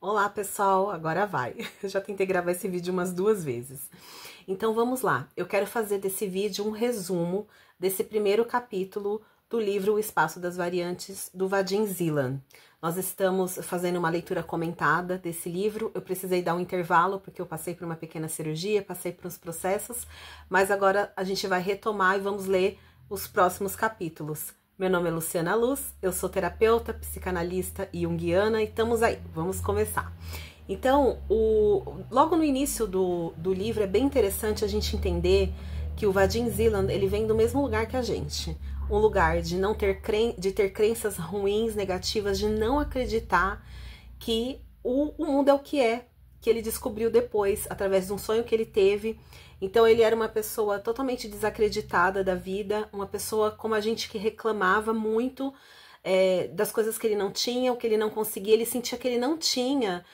Olá, pessoal, agora vai. Eu já tentei gravar esse vídeo umas 2 vezes. Então vamos lá. Eu quero fazer desse vídeo um resumo desse primeiro capítulo do livro O Espaço das Variantes, do Vadim Zeland. Nós estamos fazendo uma leitura comentada desse livro. Eu precisei dar um intervalo porque eu passei por uma pequena cirurgia, passei por uns processos, mas agora a gente vai retomar e vamos ler os próximos capítulos. Meu nome é Luciana Luz, eu sou terapeuta, psicanalista e junguiana e estamos aí, vamos começar. Então, logo no início do livro é bem interessante a gente entender que o Vadim Zeland, ele vem do mesmo lugar que a gente. Um lugar de não ter crenças ruins, negativas, de não acreditar que o mundo é o que ele descobriu depois, através de um sonho que ele teve. Então ele era uma pessoa totalmente desacreditada da vida, uma pessoa como a gente que reclamava muito das coisas que ele não tinha, o que ele não conseguia, ele sentia que ele não tinha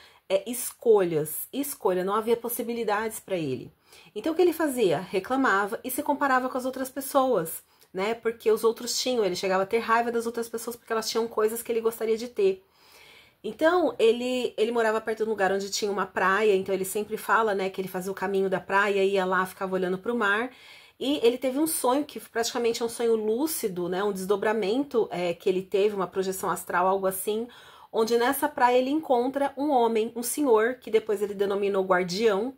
escolha, não havia possibilidades para ele. Então o que ele fazia? Reclamava e se comparava com as outras pessoas, né? Porque os outros tinham, ele chegava a ter raiva das outras pessoas porque elas tinham coisas que ele gostaria de ter. Então, ele morava perto de um lugar onde tinha uma praia, então ele sempre fala, né, que ele fazia o caminho da praia, ia lá, ficava olhando para o mar, e ele teve um sonho, que praticamente é um sonho lúcido, né, um desdobramento que ele teve, uma projeção astral, algo assim, onde nessa praia ele encontra um homem, um senhor, que depois ele denominou guardião,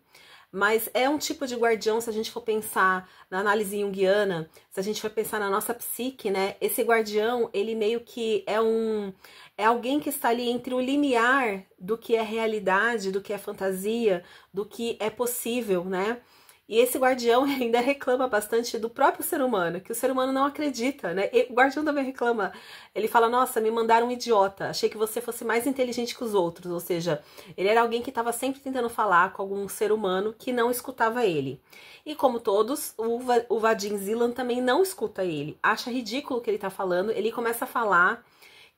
mas é um tipo de guardião, se a gente for pensar na análise junguiana, se a gente for pensar na nossa psique, né, esse guardião, ele meio que é alguém que está ali entre o limiar do que é realidade, do que é fantasia, do que é possível, né? E esse guardião ainda reclama bastante do próprio ser humano, que o ser humano não acredita, né? E o guardião também reclama. Ele fala, nossa, me mandaram um idiota, achei que você fosse mais inteligente que os outros. Ou seja, ele era alguém que estava sempre tentando falar com algum ser humano que não escutava ele. E como todos, o Vadim Zeland também não escuta ele. Acha ridículo o que ele está falando, ele começa a falar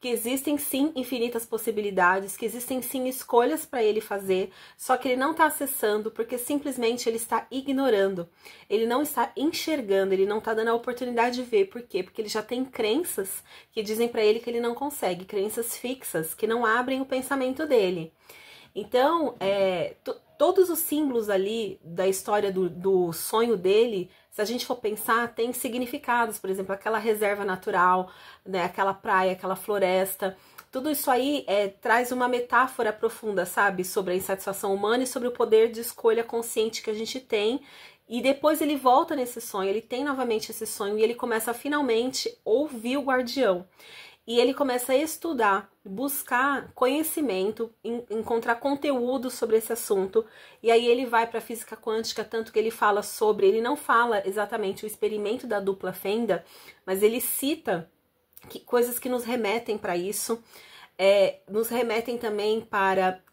que existem sim infinitas possibilidades, que existem sim escolhas para ele fazer, só que ele não está acessando porque simplesmente ele está ignorando, ele não está enxergando, ele não está dando a oportunidade de ver. Por quê? Porque ele já tem crenças que dizem para ele que ele não consegue, crenças fixas que não abrem o pensamento dele. Então, todos os símbolos ali da história do sonho dele, se a gente for pensar, tem significados. Por exemplo, aquela reserva natural, né, aquela praia, aquela floresta. Tudo isso aí traz uma metáfora profunda, sabe? Sobre a insatisfação humana e sobre o poder de escolha consciente que a gente tem. E depois ele volta nesse sonho, ele tem novamente esse sonho e ele começa a finalmente ouvir o guardião. E ele começa a estudar, buscar conhecimento, encontrar conteúdo sobre esse assunto. E aí ele vai para a física quântica, tanto que ele fala sobre, ele não fala exatamente o experimento da dupla fenda, mas ele cita coisas que nos remetem para isso, nos remetem também para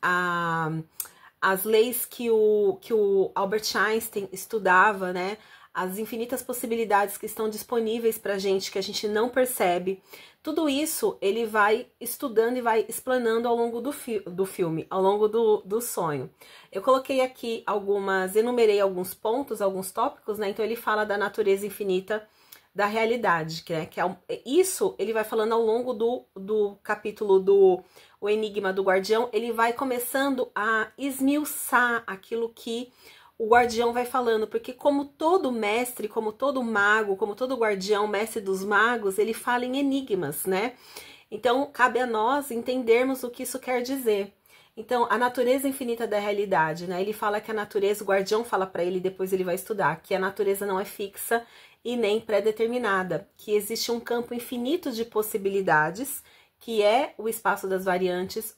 as leis que o Albert Einstein estudava, né? As infinitas possibilidades que estão disponíveis pra gente, que a gente não percebe. Tudo isso ele vai estudando e vai explanando ao longo do filme, ao longo do sonho. Eu coloquei aqui enumerei alguns pontos, alguns tópicos, né? Então ele fala da natureza infinita da realidade, isso ele vai falando ao longo do capítulo do O Enigma do Guardião, ele vai começando a esmiuçar aquilo que o guardião vai falando, porque como todo mestre, como todo mago, como todo guardião, mestre dos magos, ele fala em enigmas, né? Então, cabe a nós entendermos o que isso quer dizer. Então, a natureza infinita da realidade, né? Ele fala que a natureza, o guardião fala para ele, depois ele vai estudar, que a natureza não é fixa e nem pré-determinada, que existe um campo infinito de possibilidades, que é o espaço das variantes,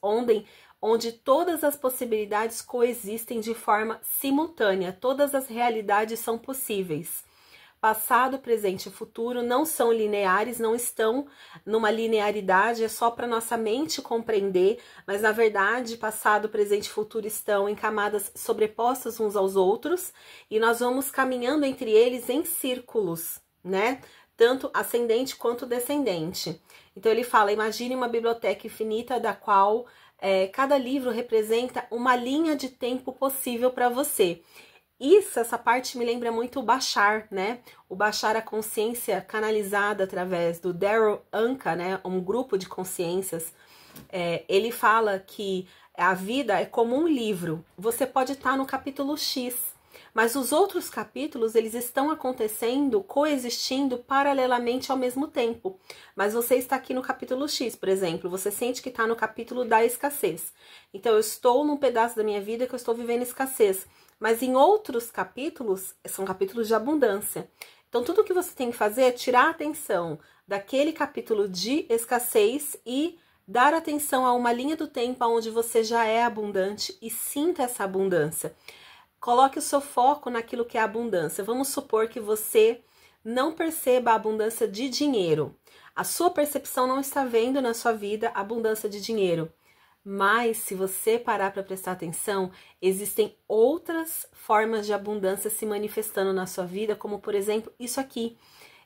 onde todas as possibilidades coexistem de forma simultânea, todas as realidades são possíveis. Passado, presente e futuro não são lineares, não estão numa linearidade, é só para nossa mente compreender, mas na verdade passado, presente e futuro estão em camadas sobrepostas uns aos outros e nós vamos caminhando entre eles em círculos, né? Tanto ascendente quanto descendente. Então ele fala, imagine uma biblioteca infinita da qual cada livro representa uma linha de tempo possível para você. Essa parte me lembra muito o Bashar, né? O Bashar, a consciência canalizada através do Darryl Anka, né? Um grupo de consciências ele fala que a vida é como um livro. Você pode estar no capítulo X, mas os outros capítulos, eles estão acontecendo, coexistindo paralelamente ao mesmo tempo. Mas você está aqui no capítulo X, por exemplo, você sente que está no capítulo da escassez. Então, eu estou num pedaço da minha vida que eu estou vivendo escassez. Mas em outros capítulos, são capítulos de abundância. Então, tudo que você tem que fazer é tirar a atenção daquele capítulo de escassez e dar atenção a uma linha do tempo onde você já é abundante e sinta essa abundância. Coloque o seu foco naquilo que é abundância. Vamos supor que você não perceba a abundância de dinheiro. A sua percepção não está vendo na sua vida a abundância de dinheiro. Mas, se você parar para prestar atenção, existem outras formas de abundância se manifestando na sua vida, como, por exemplo, isso aqui.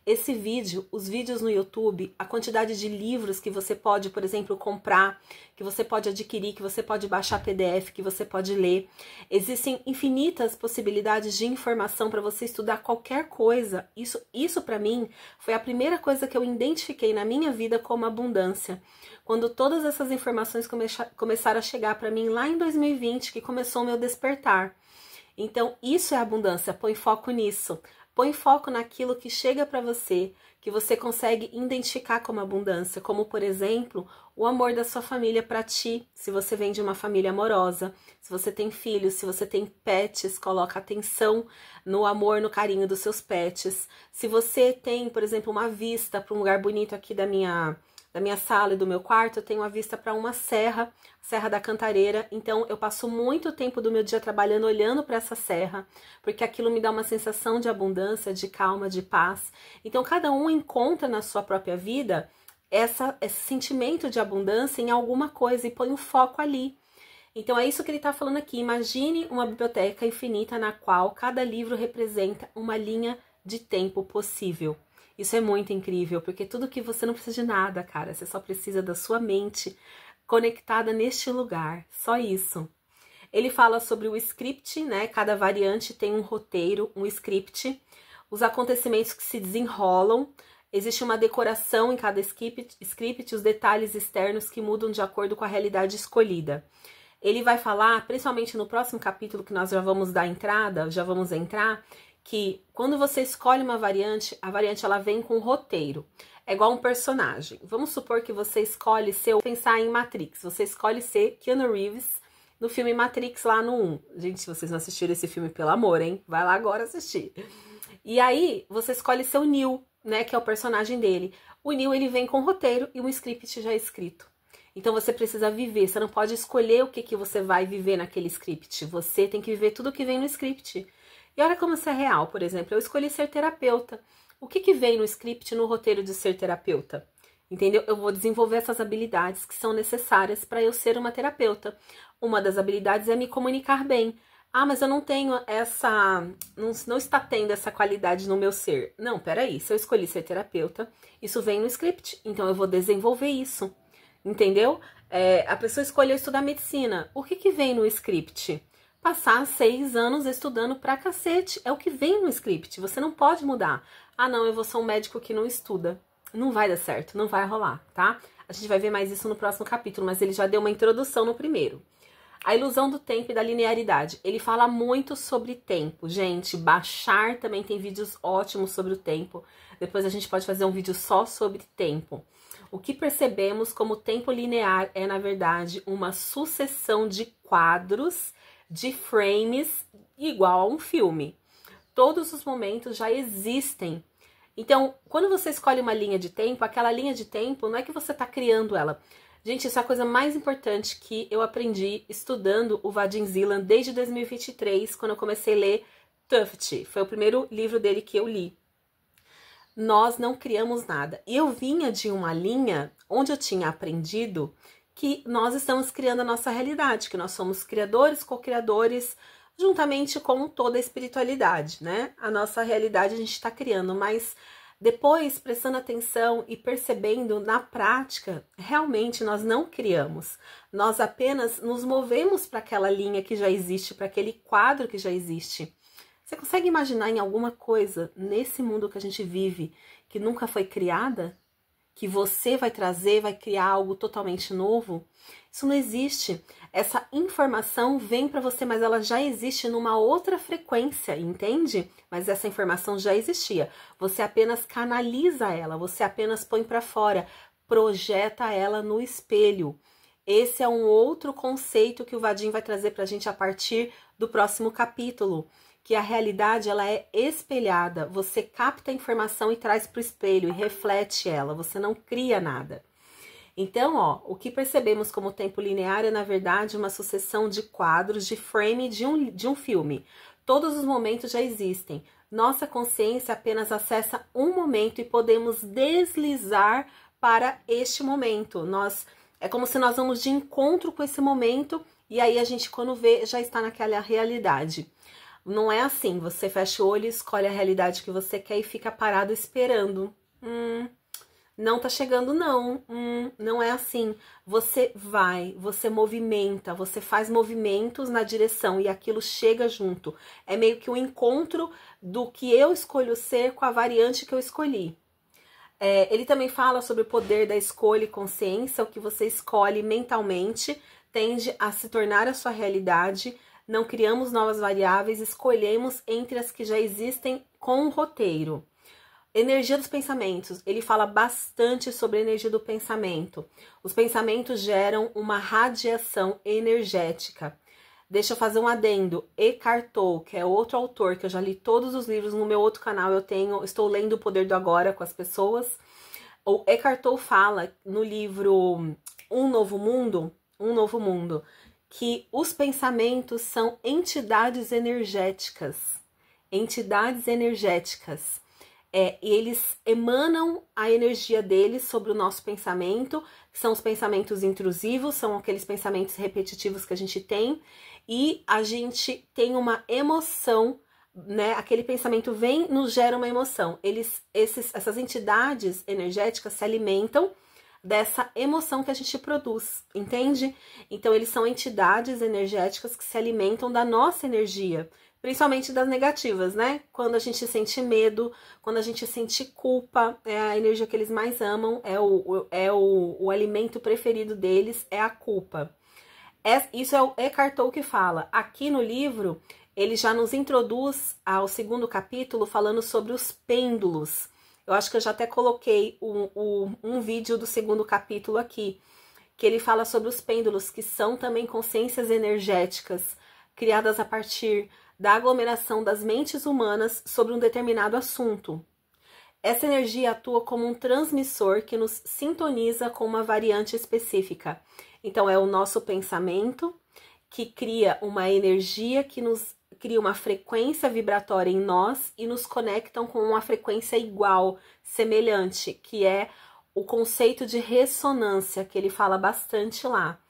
Esse vídeo, os vídeos no YouTube, a quantidade de livros que você pode, por exemplo, comprar, que você pode adquirir, que você pode baixar PDF, que você pode ler. Existem infinitas possibilidades de informação para você estudar qualquer coisa. Isso para mim foi a primeira coisa que eu identifiquei na minha vida como abundância. Quando todas essas informações começaram a chegar para mim lá em 2020, que começou o meu despertar. Então, isso é abundância, põe foco nisso. Põe foco naquilo que chega para você, que você consegue identificar como abundância, como, por exemplo, o amor da sua família para ti, se você vem de uma família amorosa, se você tem filhos, se você tem pets, coloca atenção no amor, no carinho dos seus pets. Se você tem, por exemplo, uma vista para um lugar bonito aqui da minha sala e do meu quarto, eu tenho uma vista para uma serra, Serra da Cantareira, então eu passo muito tempo do meu dia trabalhando, olhando para essa serra, porque aquilo me dá uma sensação de abundância, de calma, de paz. Então cada um encontra na sua própria vida esse sentimento de abundância em alguma coisa e põe o foco ali. Então é isso que ele está falando aqui. Imagine uma biblioteca infinita na qual cada livro representa uma linha de tempo possível. Isso é muito incrível, porque tudo que você não precisa de nada, cara, você só precisa da sua mente conectada neste lugar, só isso. Ele fala sobre o script, né? Cada variante tem um roteiro, um script, os acontecimentos que se desenrolam, existe uma decoração em cada script, os detalhes externos que mudam de acordo com a realidade escolhida. Ele vai falar, principalmente no próximo capítulo que nós já vamos dar entrada, já vamos entrar, que quando você escolhe uma variante, a variante ela vem com um roteiro. É igual um personagem. Vamos supor que você escolhe ser, pensar em Matrix, você escolhe ser Keanu Reeves no filme Matrix lá no 1. Gente, se vocês não assistiram esse filme, pelo amor, hein? Vai lá agora assistir. E aí, você escolhe ser o Neo, né, que é o personagem dele. O Neo, ele vem com um roteiro e um script já escrito. Então você precisa viver, você não pode escolher o que você vai viver naquele script. Você tem que viver tudo que vem no script. E olha como isso é real, por exemplo, eu escolhi ser terapeuta. O que vem no script, no roteiro de ser terapeuta? Entendeu? Eu vou desenvolver essas habilidades que são necessárias para eu ser uma terapeuta. Uma das habilidades é me comunicar bem. Ah, mas eu não tenho essa... Não está tendo essa qualidade no meu ser. Não, peraí. Se eu escolhi ser terapeuta, isso vem no script. Então eu vou desenvolver isso. Entendeu? A pessoa escolheu estudar medicina. O que vem no script? Passar 6 anos estudando pra cacete. É o que vem no script. Você não pode mudar. Ah, não, eu vou ser um médico que não estuda. Não vai dar certo, não vai rolar, tá? A gente vai ver mais isso no próximo capítulo, mas ele já deu uma introdução no primeiro. A ilusão do tempo e da linearidade. Ele fala muito sobre tempo, gente. Baixar também tem vídeos ótimos sobre o tempo. Depois a gente pode fazer um vídeo só sobre tempo. O que percebemos como tempo linear é, na verdade, uma sucessão de quadros, de frames, igual a um filme. Todos os momentos já existem. Então, quando você escolhe uma linha de tempo, aquela linha de tempo não é que você está criando ela. Gente, isso é a coisa mais importante que eu aprendi estudando o Vadim Zeland desde 2023, quando eu comecei a ler Tuft. Foi o primeiro livro dele que eu li. Nós não criamos nada. E eu vinha de uma linha onde eu tinha aprendido que nós estamos criando a nossa realidade, que nós somos criadores, co-criadores, juntamente com toda a espiritualidade, né? A nossa realidade a gente está criando, mas depois, prestando atenção e percebendo na prática, realmente nós não criamos. Nós apenas nos movemos para aquela linha que já existe, para aquele quadro que já existe. Você consegue imaginar em alguma coisa nesse mundo que a gente vive que nunca foi criada? que você vai trazer, vai criar algo totalmente novo. Isso não existe. Essa informação vem para você, mas ela já existe numa outra frequência, entende? Mas essa informação já existia. Você apenas canaliza ela, você apenas põe para fora, projeta ela no espelho. Esse é um outro conceito que o Vadim vai trazer para a gente a partir do próximo capítulo, que a realidade ela é espelhada. Você capta a informação e traz para o espelho e reflete ela. Você não cria nada. Então, ó, o que percebemos como tempo linear é, na verdade, uma sucessão de quadros, de frame de um filme. Todos os momentos já existem. Nossa consciência apenas acessa um momento e podemos deslizar para este momento. É como se nós vamos de encontro com esse momento e aí a gente, quando vê, já está naquela realidade. Não é assim, você fecha o olho, escolhe a realidade que você quer e fica parado esperando. Não tá chegando não, não é assim. Você vai, você movimenta, você faz movimentos na direção e aquilo chega junto. É meio que um encontro do que eu escolho ser com a variante que eu escolhi. Ele também fala sobre o poder da escolha e consciência, o que você escolhe mentalmente tende a se tornar a sua realidade. Não criamos novas variáveis, escolhemos entre as que já existem com um roteiro. Energia dos pensamentos. Ele fala bastante sobre a energia do pensamento. Os pensamentos geram uma radiação energética. Deixa eu fazer um adendo. Eckhart Tolle, que é outro autor, que eu já li todos os livros no meu outro canal, estou lendo O Poder do Agora com as pessoas. O Eckhart Tolle fala no livro Um Novo Mundo, que os pensamentos são entidades energéticas. Entidades energéticas. E eles emanam a energia deles sobre o nosso pensamento, que são os pensamentos intrusivos, são aqueles pensamentos repetitivos que a gente tem, e a gente tem uma emoção, né? Aquele pensamento vem, nos gera uma emoção. Essas entidades energéticas se alimentam dessa emoção que a gente produz, entende? Então, eles são entidades energéticas que se alimentam da nossa energia, principalmente das negativas, né? Quando a gente sente medo, quando a gente sente culpa, é a energia que eles mais amam, o alimento preferido deles é a culpa. Isso é o Eckhart Tolle que fala. Aqui no livro, ele já nos introduz ao segundo capítulo falando sobre os pêndulos. Eu acho que eu já até coloquei um vídeo do segundo capítulo aqui, que ele fala sobre os pêndulos, que são também consciências energéticas, criadas a partir da aglomeração das mentes humanas sobre um determinado assunto. Essa energia atua como um transmissor que nos sintoniza com uma variante específica. Então, é o nosso pensamento que cria uma energia que nos cria uma frequência vibratória em nós e nos conectam com uma frequência igual, semelhante, que é o conceito de ressonância, que ele fala bastante lá.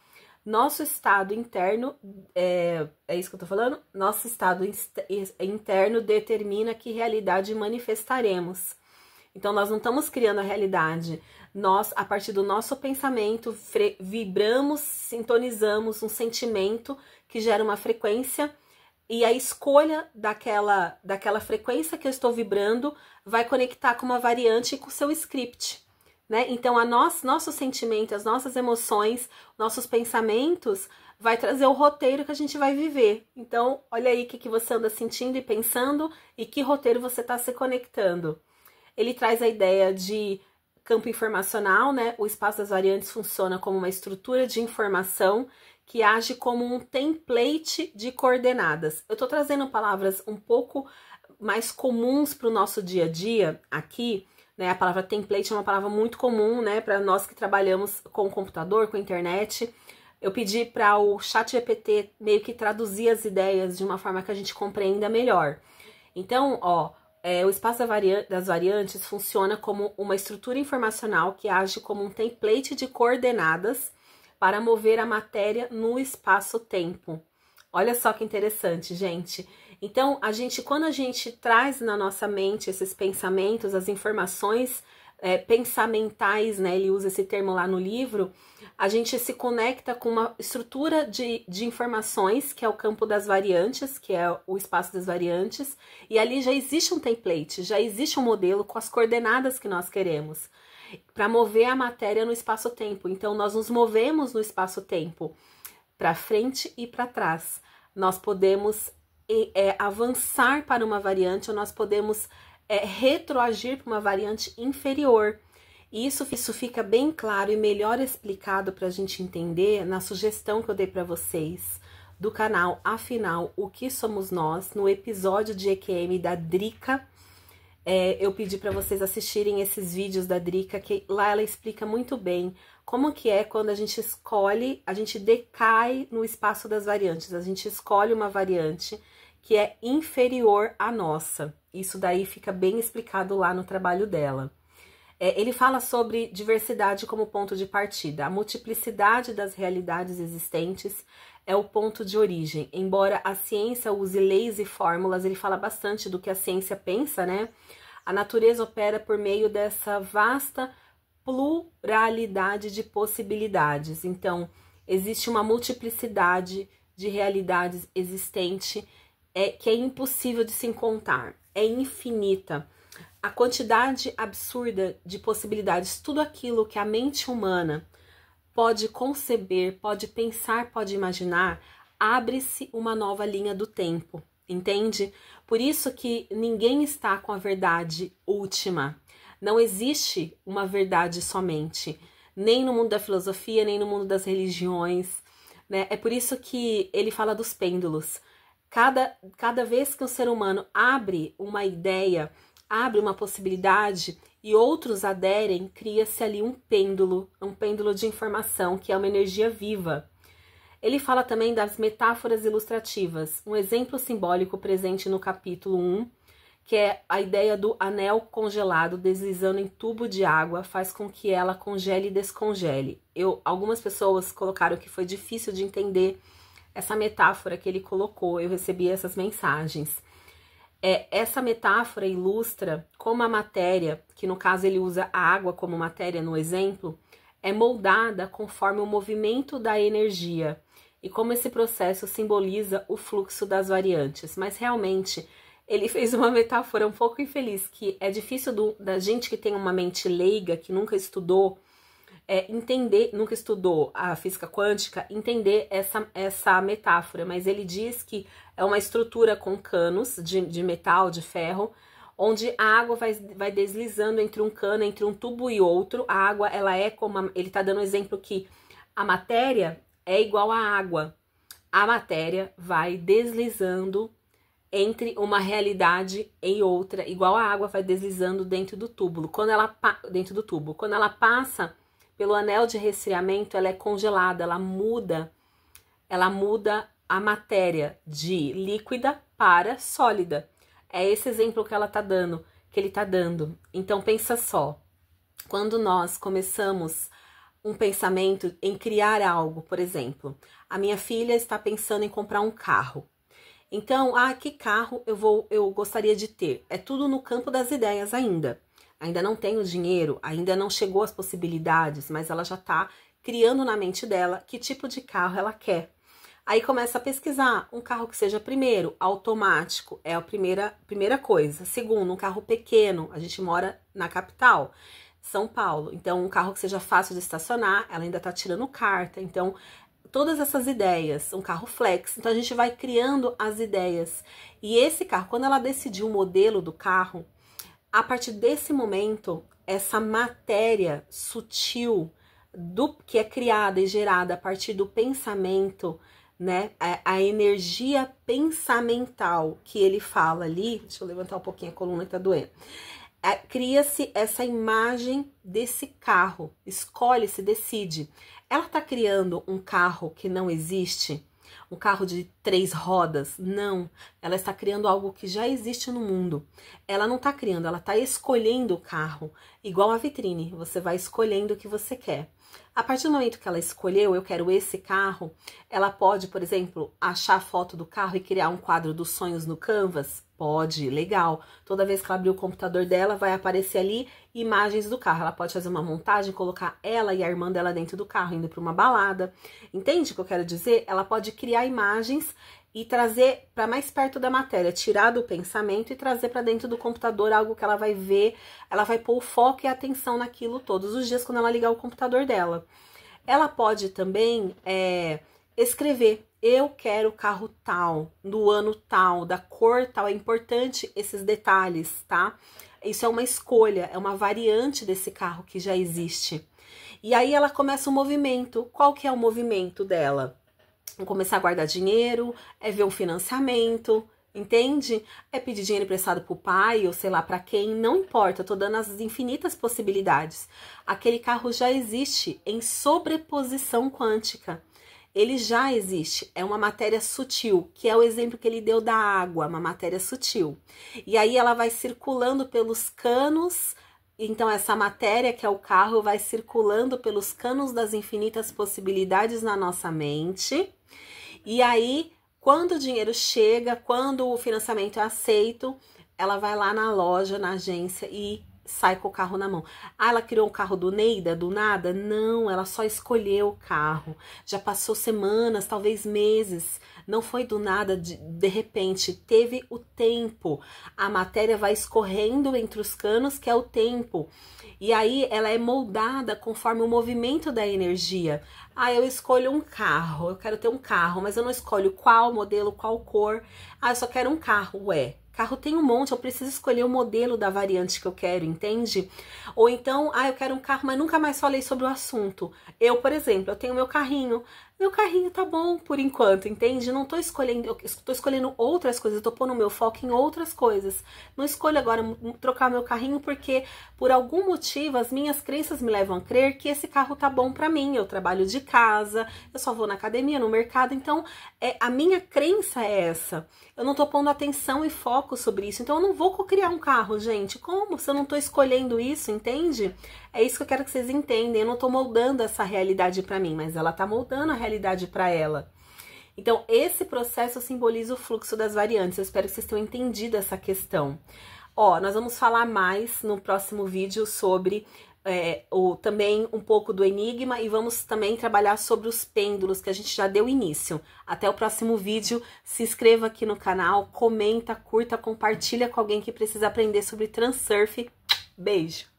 Nosso estado interno, é isso que eu tô falando? Nosso estado interno determina que realidade manifestaremos. Então, nós não estamos criando a realidade. Nós, a partir do nosso pensamento, vibramos, sintonizamos um sentimento que gera uma frequência e a escolha daquela frequência que eu estou vibrando vai conectar com uma variante e com o seu script. Né? Então, nosso sentimento, as nossas emoções, nossos pensamentos vai trazer o roteiro que a gente vai viver. Então, olha aí o que você anda sentindo e pensando e que roteiro você está se conectando. Ele traz a ideia de campo informacional, né? O espaço das variantes funciona como uma estrutura de informação que age como um template de coordenadas. Eu estou trazendo palavras um pouco mais comuns para o nosso dia a dia aqui, né? A palavra template é uma palavra muito comum, né? Para nós que trabalhamos com o computador, com a internet. Eu pedi para o ChatGPT meio que traduzir as ideias de uma forma que a gente compreenda melhor. Então, o espaço das variantes funciona como uma estrutura informacional que age como um template de coordenadas para mover a matéria no espaço-tempo. Olha só que interessante, gente. Então, quando a gente traz na nossa mente esses pensamentos, as informações pensamentais, né? Ele usa esse termo lá no livro, a gente se conecta com uma estrutura de informações, que é o campo das variantes, que é o espaço das variantes, e ali já existe um template, já existe um modelo com as coordenadas que nós queremos. para mover a matéria no espaço-tempo. Então, nós nos movemos no espaço-tempo, para frente e para trás. Nós podemos avançar para uma variante, ou nós podemos retroagir para uma variante inferior. E isso fica bem claro e melhor explicado para a gente entender na sugestão que eu dei para vocês do canal Afinal, o que somos nós, no episódio de EQM da Drica. Eu pedi para vocês assistirem esses vídeos da Drica, que lá ela explica muito bem como que é quando a gente escolhe, a gente decai no espaço das variantes, a gente escolhe uma variante que é inferior à nossa. Isso daí fica bem explicado lá no trabalho dela. Ele fala sobre diversidade como ponto de partida. A multiplicidade das realidades existentes é o ponto de origem. Embora a ciência use leis e fórmulas, ele fala bastante do que a ciência pensa, né? A natureza opera por meio dessa vasta pluralidade de possibilidades. Então, existe uma multiplicidade de realidades existente que é impossível de se contar, é infinita. A quantidade absurda de possibilidades, tudo aquilo que a mente humana pode conceber, pode pensar, pode imaginar, abre-se uma nova linha do tempo, entende? Por isso que ninguém está com a verdade última. Não existe uma verdade somente, nem no mundo da filosofia, nem no mundo das religiões, né? É por isso que ele fala dos pêndulos. Cada vez que o ser humano abre uma ideia, abre uma possibilidade e outros aderem, cria-se ali um pêndulo de informação, que é uma energia viva. Ele fala também das metáforas ilustrativas, um exemplo simbólico presente no capítulo 1, que é a ideia do anel congelado deslizando em tubo de água, faz com que ela congele e descongele. Algumas pessoas colocaram que foi difícil de entender essa metáfora que ele colocou, eu recebi essas mensagens. Essa metáfora ilustra como a matéria, que no caso ele usa a água como matéria no exemplo, é moldada conforme o movimento da energia e como esse processo simboliza o fluxo das variantes. Mas realmente ele fez uma metáfora um pouco infeliz, que é difícil da gente que tem uma mente leiga, que nunca estudou, entender, nunca estudou a física quântica, entender essa metáfora, mas ele diz que é uma estrutura com canos de metal, de ferro, onde a água vai deslizando entre um cano, entre um tubo e outro. A água, ela é como, ele tá dando um exemplo que a matéria é igual à água. A matéria vai deslizando entre uma realidade e outra, igual a água vai deslizando dentro do tubo. Quando ela passa pelo anel de resfriamento, ela é congelada, ela muda a matéria de líquida para sólida. É esse exemplo que ele tá dando. Então pensa só, quando nós começamos um pensamento em criar algo, por exemplo, a minha filha está pensando em comprar um carro. Então, que carro eu gostaria de ter? É tudo no campo das ideias ainda. Ainda não tem o dinheiro, ainda não chegou às possibilidades, mas ela já tá criando na mente dela que tipo de carro ela quer. Aí começa a pesquisar um carro que seja, primeiro, automático, é a primeira coisa. Segundo, um carro pequeno, a gente mora na capital, São Paulo. Então, um carro que seja fácil de estacionar, ela ainda tá tirando carta. Então, todas essas ideias, um carro flex. Então, a gente vai criando as ideias. E esse carro, quando ela decidir o modelo do carro, a partir desse momento, essa matéria sutil que é criada e gerada a partir do pensamento, né? A energia pensamental que ele fala ali, deixa eu levantar um pouquinho a coluna que tá doendo. Cria-se essa imagem desse carro, escolhe-se, decide. Ela tá criando um carro que não existe? Um carro de 3 rodas? Não, ela está criando algo que já existe no mundo. Ela não está criando, ela está escolhendo o carro. Igual a vitrine, você vai escolhendo o que você quer. A partir do momento que ela escolheu, eu quero esse carro, ela pode, por exemplo, achar a foto do carro e criar um quadro dos sonhos no Canvas? Pode, legal. Toda vez que ela abrir o computador dela, vai aparecer ali imagens do carro. Ela pode fazer uma montagem, colocar ela e a irmã dela dentro do carro, indo para uma balada. Entende o que eu quero dizer? Ela pode criar imagens e trazer para mais perto da matéria, tirar do pensamento e trazer para dentro do computador algo que ela vai ver, ela vai pôr o foco e a atenção naquilo todos os dias quando ela ligar o computador dela. Ela pode também escrever, eu quero o carro tal, do ano tal, da cor tal, é importante esses detalhes, tá? Isso é uma escolha, é uma variante desse carro que já existe. E aí ela começa o movimento. Qual que é o movimento dela? Começar a guardar dinheiro, é ver um financiamento, entende? É pedir dinheiro emprestado pro pai ou sei lá pra quem, não importa, eu tô dando as infinitas possibilidades. Aquele carro já existe em sobreposição quântica. Ele já existe, é uma matéria sutil, que é o exemplo que ele deu da água, uma matéria sutil. E aí ela vai circulando pelos canos. Então, essa matéria, que é o carro, vai circulando pelos canos das infinitas possibilidades na nossa mente. E aí, quando o dinheiro chega, quando o financiamento é aceito, ela vai lá na loja, na agência e sai com o carro na mão. Ah, ela criou um carro do Neida, do nada? Não, ela só escolheu o carro. Já passou semanas, talvez meses. Não foi do nada, de repente, teve o tempo. A matéria vai escorrendo entre os canos, que é o tempo. E aí ela é moldada conforme o movimento da energia. Ah, eu escolho um carro, eu quero ter um carro, mas eu não escolho qual modelo, qual cor. Ah, eu só quero um carro, ué. Carro tem um monte, eu preciso escolher o modelo da variante que eu quero, entende? Ou então, eu quero um carro, mas nunca mais falei sobre o assunto. Eu, por exemplo, eu tenho meu carrinho tá bom por enquanto, entende? Não tô escolhendo, eu tô escolhendo outras coisas, eu tô pondo meu foco em outras coisas. Não escolho agora trocar meu carrinho porque, por algum motivo, as minhas crenças me levam a crer que esse carro tá bom pra mim. Eu trabalho de casa, eu só vou na academia, no mercado, então a minha crença é essa. Eu não tô pondo atenção e foco sobre isso, então eu não vou cocriar um carro, gente. Como? Se eu não tô escolhendo isso, entende? É isso que eu quero que vocês entendam. Eu não tô moldando essa realidade pra mim, mas ela tá moldando a realidade pra ela. Então, esse processo simboliza o fluxo das variantes. Eu espero que vocês tenham entendido essa questão. Ó, nós vamos falar mais no próximo vídeo sobre também um pouco do enigma e vamos também trabalhar sobre os pêndulos que a gente já deu início. Até o próximo vídeo, se inscreva aqui no canal, comenta, curta, compartilha com alguém que precisa aprender sobre Transurf. Beijo!